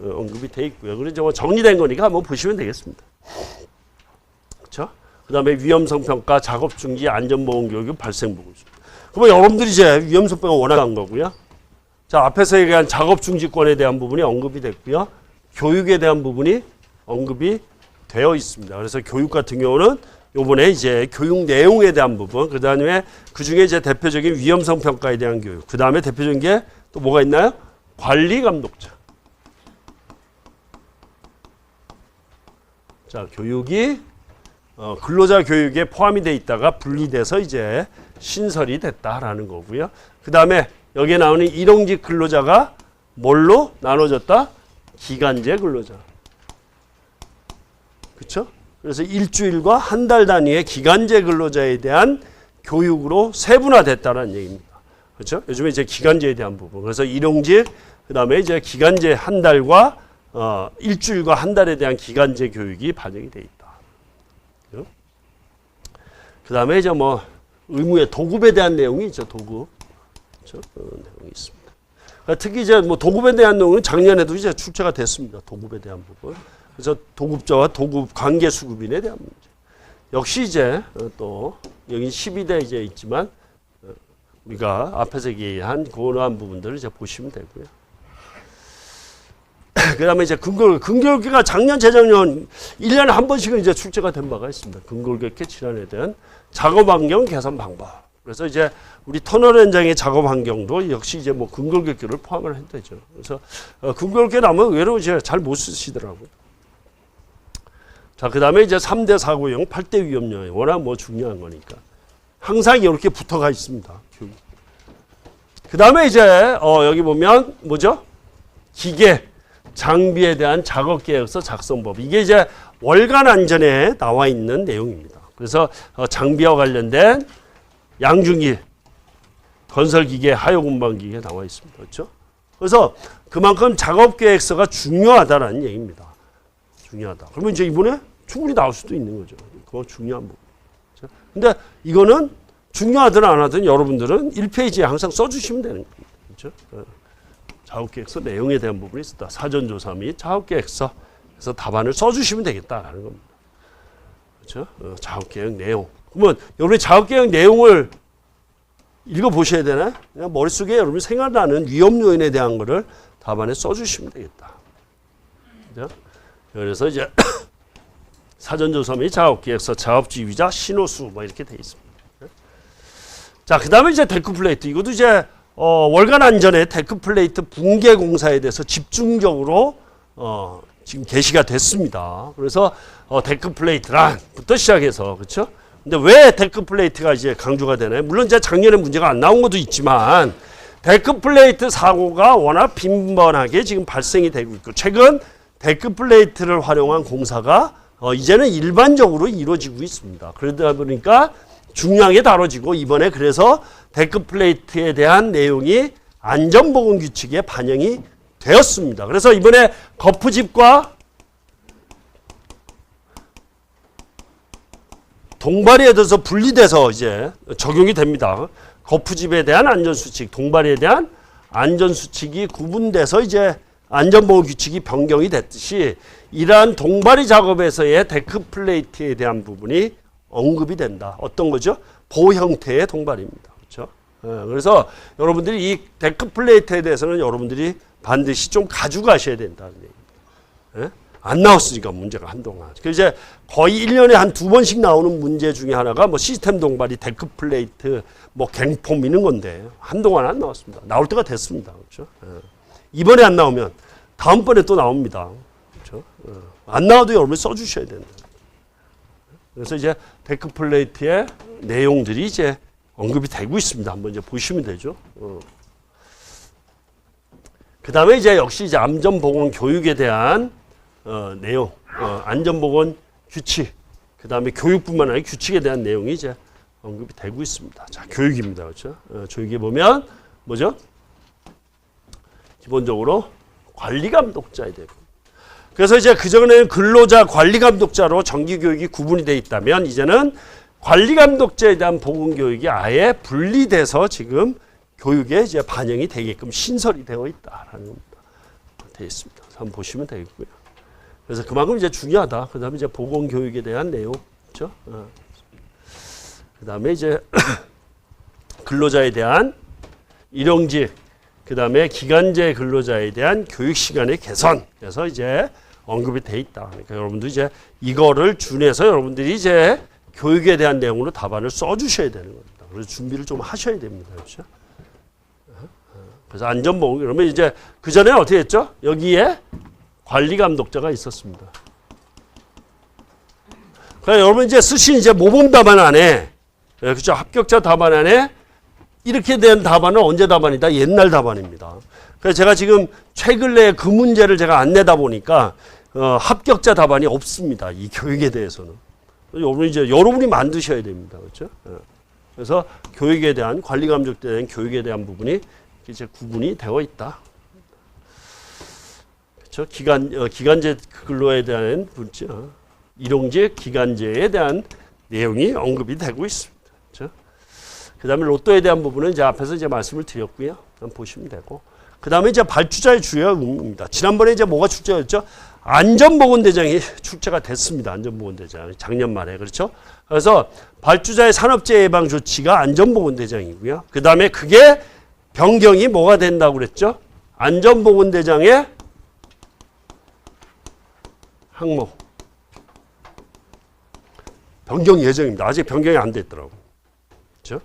언급이 돼 있고요. 그래서 이제 뭐 정리된 거니까 한번 보시면 되겠습니다. 그렇죠? 그 다음에 위험성 평가, 작업 중지, 안전보건 교육, 발생 보고 있습니다. 그러면 여러분들이 이제 위험성 평가 원활한 거고요. 자, 앞에서 얘기한 작업 중지권에 대한 부분이 언급이 됐고요. 교육에 대한 부분이 언급이 되어 있습니다. 그래서 교육 같은 경우는 요번에 이제 교육 내용에 대한 부분, 그 다음에 그 중에 이제 대표적인 위험성 평가에 대한 교육, 그 다음에 대표적인 게 또 뭐가 있나요? 관리 감독자. 자, 교육이 근로자 교육에 포함이 돼 있다가 분리돼서 이제 신설이 됐다라는 거고요. 그 다음에 여기에 나오는 일용직 근로자가 뭘로 나눠졌다? 기간제 근로자. 그렇죠? 그래서 일주일과 한 달 단위의 기간제 근로자에 대한 교육으로 세분화됐다는 얘기입니다. 그렇죠? 요즘에 이제 기간제에 대한 부분. 그래서 일용직, 그 다음에 이제 기간제 한 달과 일주일과 한 달에 대한 기간제 교육이 반영이 돼 있다. 그 다음에 이제 뭐 의무의 도급에 대한 내용이 있죠. 도급. 그렇죠? 내용이 있습니다. 그러니까 특히 이제 뭐 도급에 대한 내용은 작년에도 이제 출제가 됐습니다. 도급에 대한 부분. 그래서 도급자와 도급 관계 수급인에 대한 문제. 역시 이제 또 여기 12대 이제 있지만 우리가 앞에서 얘기한 그러한 부분들을 이제 보시면 되고요. 그 다음에 이제 근골격계가 작년, 재작년 1년에 한 번씩은 이제 출제가 된 바가 있습니다. 근골격계 질환에 대한 작업 환경 개선 방법. 그래서 이제 우리 터널 현장의 작업 환경도 역시 이제 뭐 근골격계를 포함을 했대죠. 그래서 근골격계 나오면 의외로 이제 잘 못 쓰시더라고요. 자, 그 다음에 이제 3대 사고형, 8대 위험령. 워낙 뭐 중요한 거니까. 항상 이렇게 붙어가 있습니다. 그 다음에 이제, 여기 보면 뭐죠? 기계, 장비에 대한 작업 계획서 작성법. 이게 이제 월간 안전에 나와 있는 내용입니다. 그래서 장비와 관련된 양중기, 건설기계, 하요공방기계 나와 있습니다. 그렇죠? 그래서 그만큼 작업 계획서가 중요하다라는 얘기입니다. 중요하다. 그러면 이제 이번에 충분히 나올 수도 있는 거죠. 그거 중요한 부분. 그렇죠? 근데 이거는 중요하든 안 하든 여러분들은 1페이지에 항상 써주시면 되는 겁니다. 그렇죠? 작업계획서 내용에 대한 부분이 있다. 사전조사 및 작업계획서. 그래서 답안을 써주시면 되겠다라는 겁니다. 그렇죠? 작업계획 내용. 그러면 여러분이 작업계획 내용을 읽어보셔야 되나? 그냥 머릿속에 여러분이 생각나는 위험 요인에 대한 거를 답안에 써주시면 되겠다. 그렇죠? 그래서 이제 사전조사 및 작업계획서, 작업지휘자, 신호수 뭐 이렇게 돼 있습니다. 자, 그 다음에 이제 데크플레이트. 이것도 이제 월간 안전에 데크플레이트 붕괴 공사에 대해서 집중적으로 지금 게시가 됐습니다. 그래서 데크플레이트란부터 시작해서 그렇죠? 근데 왜 데크플레이트가 이제 강조가 되나요? 물론 이제 작년에 문제가 안 나온 것도 있지만 데크플레이트 사고가 워낙 빈번하게 지금 발생이 되고 있고 최근 데크플레이트를 활용한 공사가 이제는 일반적으로 이루어지고 있습니다. 그러다 보니까 중요하게 다뤄지고 이번에 그래서 데크플레이트에 대한 내용이 안전보건규칙에 반영이 되었습니다. 그래서 이번에 거푸집과 동바리에 대해서 분리돼서 이제 적용이 됩니다. 거푸집에 대한 안전수칙, 동바리에 대한 안전수칙이 구분돼서 이제 안전보호규칙이 변경이 됐듯이 이러한 동바리 작업에서의 데크플레이트에 대한 부분이 언급이 된다. 어떤 거죠? 보호 형태의 동바리입니다. 그렇죠? 그래서 여러분들이 이 데크플레이트에 대해서는 여러분들이 반드시 좀 가져가셔야 된다는 얘기입니다. 안 나왔으니까 문제가 한동안. 그래서 이제 거의 1년에 한 2번씩 나오는 문제 중에 하나가 뭐 시스템 동바리, 데크플레이트, 뭐 갱폼 이런 건데 한동안 안 나왔습니다. 나올 때가 됐습니다. 그렇죠? 이번에 안 나오면 다음번에 또 나옵니다. 그렇죠? 안 나와도 여러분이 써주셔야 된다. 그래서 이제 데크플레이트의 내용들이 이제 언급이 되고 있습니다. 한번 이제 보시면 되죠. 그 다음에 이제 역시 이제 안전보건 교육에 대한 내용, 안전보건 규칙, 그 다음에 교육뿐만 아니라 규칙에 대한 내용이 이제 언급이 되고 있습니다. 자, 교육입니다. 그렇죠? 교육에 보면 뭐죠? 기본적으로 관리감독자에 대해. 그래서 이제 그전에는 근로자 관리감독자로 정기교육이 구분이 되어 있다면 이제는 관리감독자에 대한 보건교육이 아예 분리돼서 지금 교육에 이제 반영이 되게끔 신설이 되어 있다라는 겁니다. 되어 있습니다. 한번 보시면 되겠고요. 그래서 그만큼 이제 중요하다. 그 다음에 이제 보건교육에 대한 내용, 그렇죠? 그 다음에 이제 근로자에 대한 일용직, 그 다음에 기간제 근로자에 대한 교육 시간의 개선. 그래서 이제 언급이 돼 있다. 그러니까 여러분들 이제 이거를 준해서 여러분들이 이제 교육에 대한 내용으로 답안을 써주셔야 되는 겁니다. 그래서 준비를 좀 하셔야 됩니다. 그렇죠? 그래서 안전보건, 그러면 이제 그 전에 어떻게 했죠? 여기에 관리감독자가 있었습니다. 그러니까 여러분 이제 쓰신 이제 모범 답안 안에, 그렇죠? 합격자 답안 안에 이렇게 된 답안은 언제 답안이다? 옛날 답안입니다. 그래서 제가 지금 최근 내에 그 문제를 제가 안 내다 보니까 합격자 답안이 없습니다. 이 교육에 대해서는. 여러분 이제 여러분이 만드셔야 됩니다. 그렇죠? 그래서 교육에 대한 관리 감독에 대한 교육에 대한 부분이 이제 구분이 되어 있다. 그렇죠? 기간제 근로에 대한 분죠. 일용직 기간제에 대한 내용이 언급이 되고 있습니다. 그렇죠? 그다음에 로또에 대한 부분은 이제 앞에서 이제 말씀을 드렸고요. 한번 보시면 되고. 그다음에 이제 발주자의 주요 의무입니다. 지난번에 이제 뭐가 출제였죠? 안전보건대장이 출제가 됐습니다. 안전보건대장 작년 말에 그렇죠. 그래서 발주자의 산업재해 예방 조치가 안전보건대장이고요. 그 다음에 그게 변경이 뭐가 된다고 그랬죠? 안전보건대장의 항목 변경 예정입니다. 아직 변경이 안 됐더라고. 그렇죠?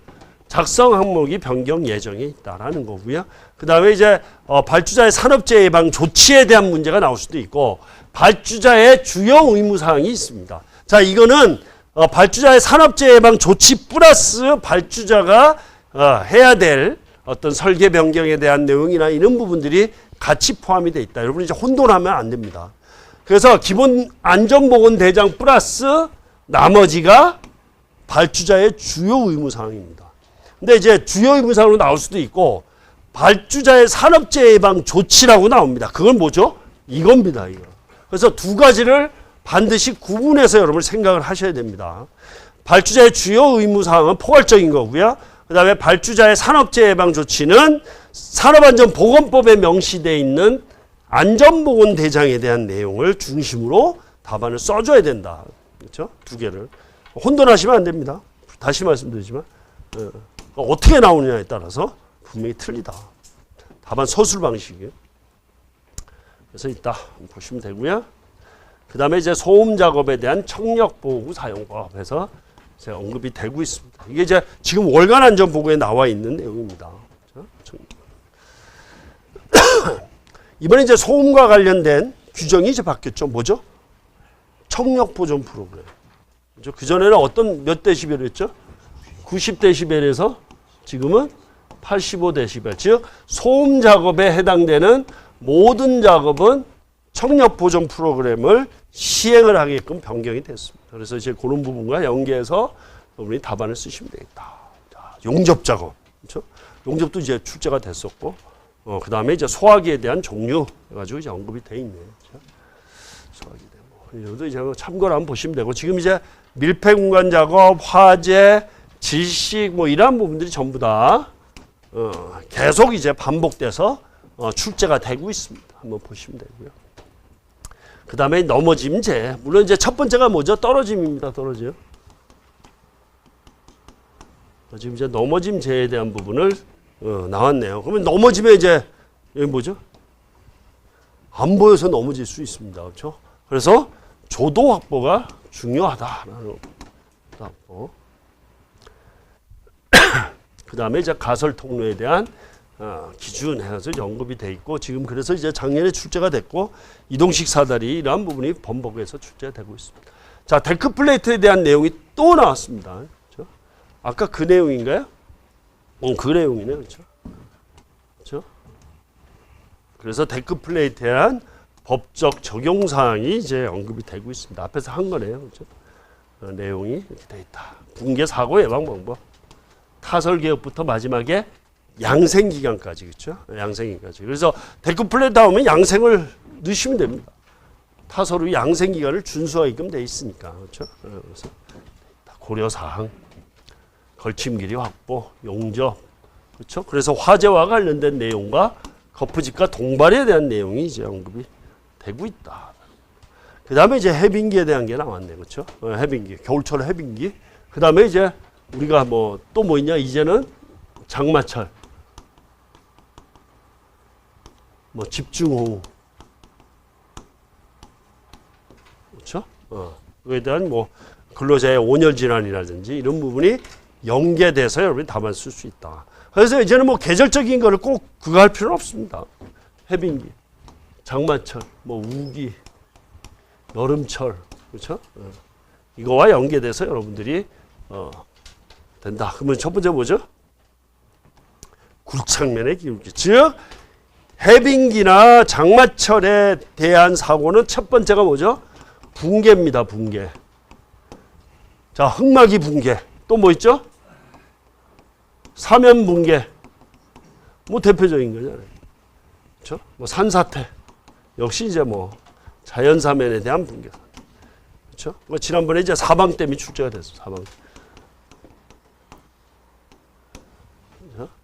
작성 항목이 변경 예정에 있다라는 거고요. 그 다음에 이제 발주자의 산업재해 예방 조치에 대한 문제가 나올 수도 있고 발주자의 주요 의무사항이 있습니다. 자, 이거는 발주자의 산업재해 예방 조치 플러스 발주자가 해야 될 어떤 설계 변경에 대한 내용이나 이런 부분들이 같이 포함이 돼 있다. 여러분 이제 혼돈하면 안 됩니다. 그래서 기본 안전보건대장 플러스 나머지가 발주자의 주요 의무사항입니다. 근데 이제 주요 의무사항으로 나올 수도 있고 발주자의 산업재해 예방 조치라고 나옵니다. 그건 뭐죠? 이겁니다. 이거. 그래서 두 가지를 반드시 구분해서 여러분 생각을 하셔야 됩니다. 발주자의 주요 의무사항은 포괄적인 거고요. 그 다음에 발주자의 산업재해 예방 조치는 산업안전보건법에 명시되어 있는 안전보건대장에 대한 내용을 중심으로 답안을 써줘야 된다. 그렇죠? 두 개를. 혼돈하시면 안 됩니다. 다시 말씀드리지만 어떻게 나오느냐에 따라서 분명히 틀리다. 답안 서술 방식이에요. 그래서 이따 보시면 되고요. 그 다음에 이제 소음 작업에 대한 청력보호구 사용법에서 이제 언급이 되고 있습니다. 이게 이제 지금 월간 안전보고에 나와 있는 내용입니다. 이번에 이제 소음과 관련된 규정이 이제 바뀌었죠. 뭐죠? 청력보존 프로그램. 그전에는 어떤 몇 데시벨이었죠? 90데시벨에서 지금은 85데시벨. 즉 소음 작업에 해당되는 모든 작업은 청력보존 프로그램을 시행을 하게끔 변경이 됐습니다. 그래서 이제 그런 부분과 연계해서 여러분이 답안을 쓰시면 되겠다. 자, 용접 작업. 그렇죠? 용접도 이제 출제가 됐었고, 그 다음에 이제 소화기에 대한 종류 해가지고 이제 언급이 돼 있네요. 그렇죠? 소화기 되고. 이것도 이제 참고를 한번 보시면 되고, 지금 이제 밀폐 공간 작업, 화재, 질식 뭐 이러한 부분들이 전부 다 계속 이제 반복돼서 출제가 되고 있습니다. 한번 보시면 되고요. 그 다음에 넘어짐재. 물론 이제 첫 번째가 뭐죠? 떨어짐입니다. 떨어짐. 지금 이제 넘어짐재에 대한 부분을 나왔네요. 그러면 넘어지면 이제 여기 뭐죠? 안 보여서 넘어질 수 있습니다. 그렇죠? 그래서 조도 확보가 중요하다라는 확보. 그 다음에 이제 가설 통로에 대한 기준 해서 언급이 돼 있고 지금 그래서 이제 작년에 출제가 됐고 이동식 사다리 이러한 부분이 번복해서 출제가 되고 있습니다. 자, 데크 플레이트에 대한 내용이 또 나왔습니다. 그렇죠? 아까 그 내용인가요? 그 내용이네요. 그렇죠? 그렇죠? 그래서 데크 플레이트에 대한 법적 적용 사항이 이제 언급이 되고 있습니다. 앞에서 한 거네요. 그렇죠? 내용이 이렇게 돼 있다. 붕괴 사고 예방 방법. 타설 개혁부터 마지막에 양생 기간까지. 그렇죠? 양생 기간까지. 그래서 데크 플레이트 하면 양생을 넣으시면 됩니다. 타설 후 양생 기간을 준수하게끔 돼 있으니까. 그렇죠? 그래서 고려 사항, 걸침 길이 확보, 용접. 그렇죠? 그래서 화재와 관련된 내용과 거푸집과 동발에 대한 내용이 이제 언급이 되고 있다. 그 다음에 이제 해빙기에 대한 게 나왔네. 그렇죠? 해빙기. 겨울철 해빙기. 그 다음에 이제 우리가 뭐 또 뭐 있냐? 이제는 장마철. 뭐 집중호우. 그렇죠? 그에 대한 뭐 근로자의 온열 질환이라든지 이런 부분이 연계돼서 여러분이 답안 쓸 수 있다. 그래서 이제는 뭐 계절적인 거를 꼭 그거 할 필요는 없습니다. 해빙기, 장마철, 뭐 우기, 여름철, 그렇죠? 이거와 연계돼서 여러분들이 된다. 그러면 첫 번째 뭐죠? 굴착면의 기울기. 즉 해빙기나 장마철에 대한 사고는 첫 번째가 뭐죠? 붕괴입니다. 붕괴. 자, 흙막이 붕괴. 또 뭐 있죠? 사면 붕괴. 뭐 대표적인 거잖아요. 그렇죠? 뭐 산사태. 역시 이제 뭐 자연사면에 대한 붕괴. 그렇죠? 뭐 지난번에 이제 사방댐이 출제가 됐어. 사방.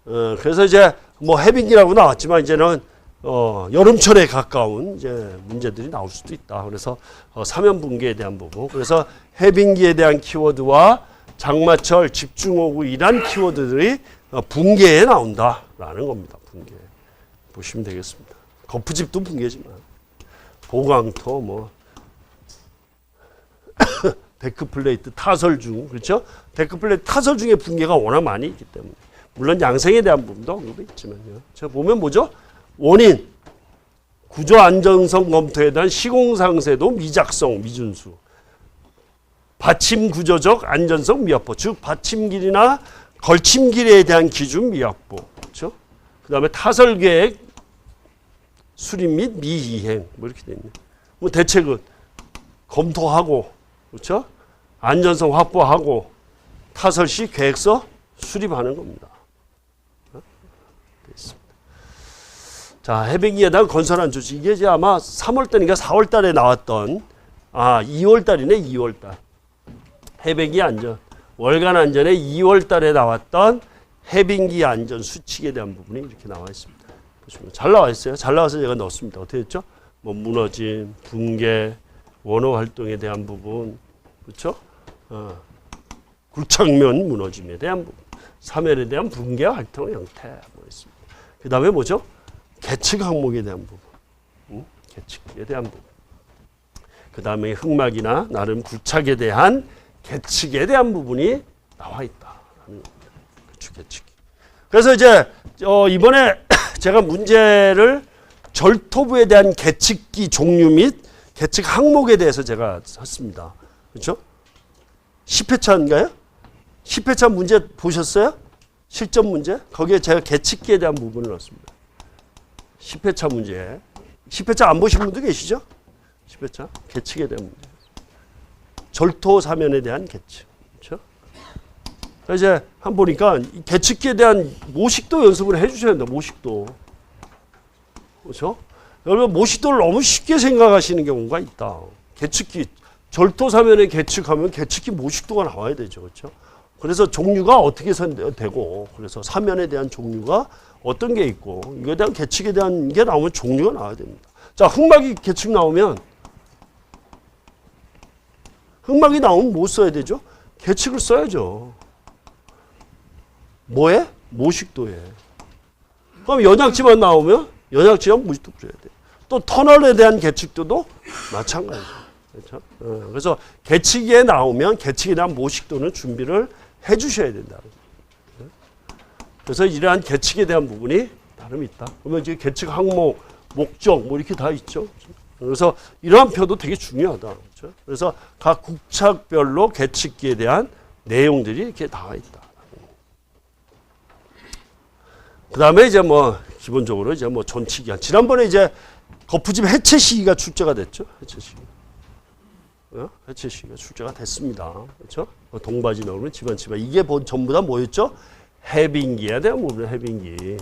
그래서 이제 뭐 해빙기라고 나왔지만 이제는 여름철에 가까운 이제 문제들이 나올 수도 있다. 그래서 사면 붕괴에 대한 부분. 그래서 해빙기에 대한 키워드와 장마철 집중호우 이란 키워드들이 붕괴에 나온다라는 겁니다. 붕괴 보시면 되겠습니다. 거푸집도 붕괴지만 보강토 뭐 데크플레이트 타설 중 그렇죠? 데크플레이트 타설 중에 붕괴가 워낙 많이 있기 때문에 물론 양생에 대한 부분도 언급이 있지만요. 제가 보면 뭐죠? 원인 구조 안정성 검토에 대한 시공상세도 미작성 미준수 받침 구조적 안전성 미확보 즉 받침길이나 걸침길에 대한 기준 미확보 그렇죠? 그다음에 타설 계획 수립 및 미이행 뭐 이렇게 돼 있네. 뭐 대책은 검토하고 그렇죠? 안전성 확보하고 타설 시 계획서 수립하는 겁니다. 됐습니다. 자, 해빙기에 대한 건설한 조치 이게 이제 아마 3월 달인가 4월 달에 나왔던 2월 달이네 2월 달. 해빙기 안전 월간 안전에 2월 달에 나왔던 해빙기 안전 수칙에 대한 부분이 이렇게 나와 있습니다. 보시면 잘 나와 있어요. 잘 나와서 제가 넣었습니다. 어떻게 했죠? 뭐 무너짐, 붕괴, 원호 활동에 대한 부분, 그렇죠? 굴착면 무너짐에 대한 부분, 사면에 대한 붕괴 활동 형태 뭐 있습니다. 그 다음에 뭐죠? 계측 항목에 대한 부분, 계측에 대한 부분. 그 다음에 흑막이나 나름 굴착에 대한 계측에 대한 부분이 나와 있다. 계측. 그래서 이제 이번에 제가 문제를 절토부에 대한 계측기 종류 및 계측 항목에 대해서 제가 했습니다. 그렇죠? 10회차인가요? 10회차 문제 보셨어요? 실전 문제? 거기에 제가 계측기에 대한 부분을 넣었습니다. 10회차 문제. 10회차 안 보신 분도 계시죠? 10회차 계측에 대한 문제. 절토 사면에 대한 계측. 그렇죠? 이제 한번 보니까 계측기에 대한 모식도 연습을 해 주셔야 된다. 모식도. 그렇죠? 여러분 모식도를 너무 쉽게 생각하시는 경우가 있다. 계측기 절토 사면에 계측하면 계측기 모식도가 나와야 되죠. 그렇죠? 그래서 종류가 어떻게 되고 그래서 사면에 대한 종류가 어떤 게 있고 이거에 대한 계측에 대한 게 나오면 종류가 나와야 됩니다. 자, 흑막이 계측 나오면 흑막이 나오면 뭐 써야 되죠? 계측을 써야죠. 뭐에? 모식도에. 그럼 연약지만 나오면 연약지만 모식도 풀어야 돼요. 또 터널에 대한 계측도도 마찬가지죠. 그렇죠? 그래서 계측에 나오면 계측에 대한 모식도는 준비를 해 주셔야 된다. 그래서 이러한 계측에 대한 부분이 나름 있다. 그러면 이제 계측 항목, 목적 뭐 이렇게 다 있죠. 그래서 이러한 표도 되게 중요하다. 그렇죠? 그래서 각 국착별로 계측기에 대한 내용들이 이렇게 나와 있다. 그 다음에 이제 뭐 기본적으로 이제 뭐 존치기한 지난번에 이제 거푸집 해체 시기가 출제가 됐죠. 해체 시기. 해체 시기가 출제가 됐습니다. 그렇죠? 동바지 나오면 집안 이게 전부 다 뭐였죠? 해빙기에 대한 부분 해빙기.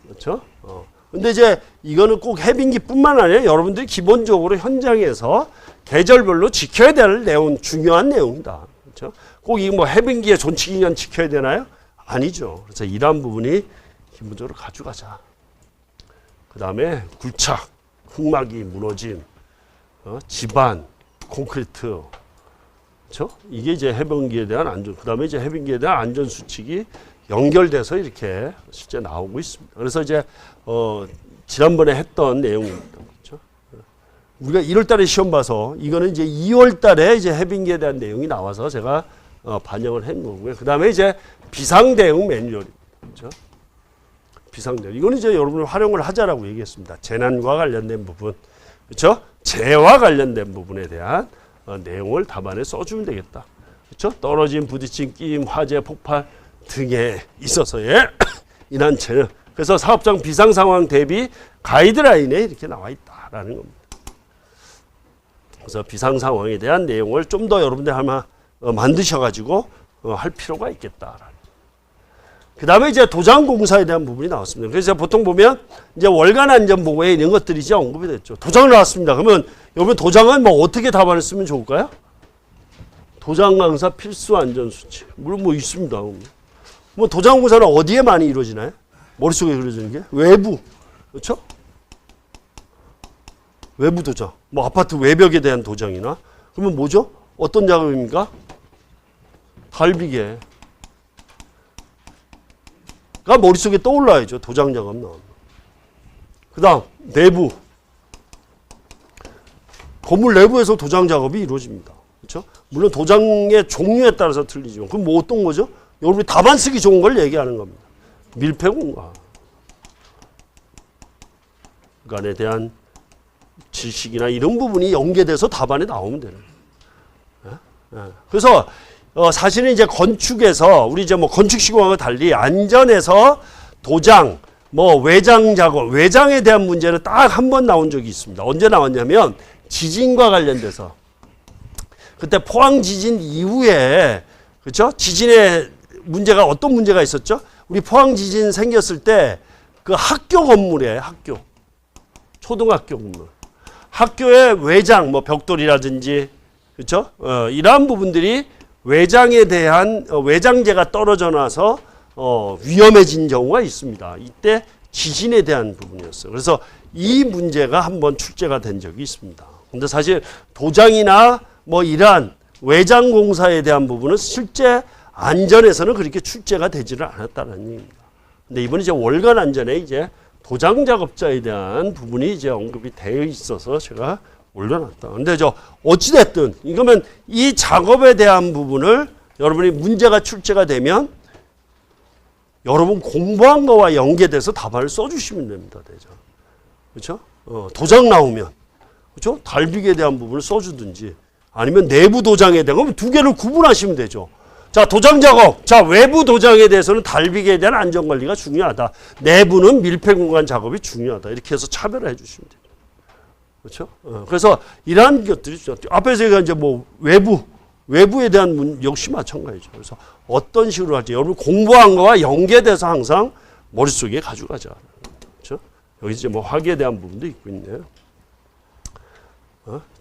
그렇죠? 근데 이제 이거는 꼭 해빙기뿐만 아니라 여러분들이 기본적으로 현장에서 계절별로 지켜야 될 내용, 중요한 내용이다. 그렇죠? 꼭 이 뭐 해빙기의 존치 기간 지켜야 되나요? 아니죠. 그래서 이러한 부분이 기본적으로 가져가자. 그 다음에 굴착, 흑막이 무너짐, 지반, 콘크리트. 그렇죠? 이게 이제 해빙기에 대한 안전. 그 다음에 이제 해빙기에 대한 안전 수칙이 연결돼서 이렇게 실제 나오고 있습니다. 그래서 이제 지난번에 했던 내용입니다. 그렇죠? 우리가 1월달에 시험 봐서 이거는 이제 2월달에 이제 해빙기에 대한 내용이 나와서 제가 반영을 한 거고요. 그 다음에 이제 비상대응 매뉴얼입니다. 그렇죠? 비상대응. 이거는 이제 여러분이 활용을 하자라고 얘기했습니다. 재난과 관련된 부분, 그렇죠? 재해와 관련된 부분에 대한 내용을 답안에 써주면 되겠다. 그렇죠? 떨어짐, 부딪힘, 끼임, 화재, 폭발 등에 있어서의 인한 재능. 그래서 사업장 비상 상황 대비 가이드라인에 이렇게 나와 있다라는 겁니다. 그래서 비상 상황에 대한 내용을 좀 더 여러분들 아마 만드셔가지고 할 필요가 있겠다. 그 다음에 이제 도장 공사에 대한 부분이 나왔습니다. 그래서 보통 보면 이제 월간 안전보고에 이런 것들이 이제 언급이 됐죠. 도장 나왔습니다. 그러면 여러분 도장은 뭐 어떻게 답안을 쓰면 좋을까요? 도장 강사 필수 안전수칙. 물론 뭐 있습니다. 뭐 도장 공사는 어디에 많이 이루어지나요? 머릿속에 그려지는 게? 외부. 그렇죠? 외부 도장. 뭐 아파트 외벽에 대한 도장이나. 그러면 뭐죠? 어떤 작업입니까? 달비계. 가 머릿속에 떠올라야죠. 도장 작업 나오면. 그 다음 내부. 건물 내부에서 도장 작업이 이루어집니다. 그렇죠? 물론 도장의 종류에 따라서 틀리지만 그럼 뭐 어떤 거죠? 여러분이 답안 쓰기 좋은 걸 얘기하는 겁니다. 밀폐 공간. 공간에 대한 지식이나 이런 부분이 연계돼서 답안에 나오면 되는 거예요. 그래서 사실은 이제 건축에서 우리 이제 뭐 건축 시공하고 달리 안전에서 도장, 뭐 외장 작업, 외장에 대한 문제는 딱 한 번 나온 적이 있습니다. 언제 나왔냐면 지진과 관련돼서 그때 포항 지진 이후에 그렇죠? 지진의 문제가 어떤 문제가 있었죠? 우리 포항 지진 생겼을 때 그 학교 건물에 학교 초등학교 건물 학교의 외장 뭐 벽돌이라든지 그렇죠? 이러한 부분들이 외장에 대한 외장재가 떨어져 나서 위험해진 경우가 있습니다. 이때 지진에 대한 부분이었어요. 그래서 이 문제가 한번 출제가 된 적이 있습니다. 근데 사실 도장이나 뭐 이러한 외장 공사에 대한 부분은 실제 안전에서는 그렇게 출제가 되지를 않았다는 얘기입니다. 근데 이번에 이제 월간 안전에 이제 도장 작업자에 대한 부분이 이제 언급이 되어 있어서 제가 올려놨다. 근데 어찌됐든 이거면 이 작업에 대한 부분을 여러분이 문제가 출제가 되면 여러분 공부한 거와 연계돼서 답안을 써주시면 됩니다. 되죠. 그렇죠? 도장 나오면 그렇죠? 달비기에 대한 부분을 써주든지 아니면 내부 도장에 대한 두 개를 구분하시면 되죠. 자, 도장 작업. 자, 외부 도장에 대해서는 달비기에 대한 안전관리가 중요하다. 내부는 밀폐 공간 작업이 중요하다. 이렇게 해서 차별을 해주시면 돼요. 그렇죠? 그래서 이러한 것들이 앞에서 제가 이제 뭐 외부에 대한 역시 마찬가지죠. 그래서 어떤 식으로 할지 여러분 공부한 거와 연계돼서 항상 머릿속에 가져가자. 그렇죠? 여기 이제 뭐 화기에 대한 부분도 있고 있네요.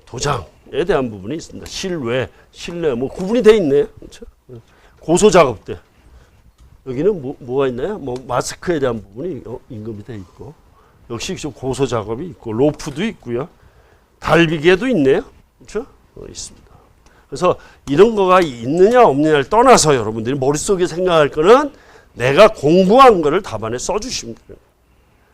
도장에 대한 부분이 있습니다. 실내 뭐 구분이 돼 있네요. 그렇죠? 고소 작업 때 여기는 뭐가 있나요? 뭐 마스크에 대한 부분이 임금이 돼 있고 역시 고소 작업이 있고 로프도 있고요. 달비기에도 있네요. 그렇죠? 있습니다. 그래서 이런 거가 있느냐 없느냐를 떠나서 여러분들이 머릿속에 생각할 거는 내가 공부한 거를 답안에 써주시면 돼요.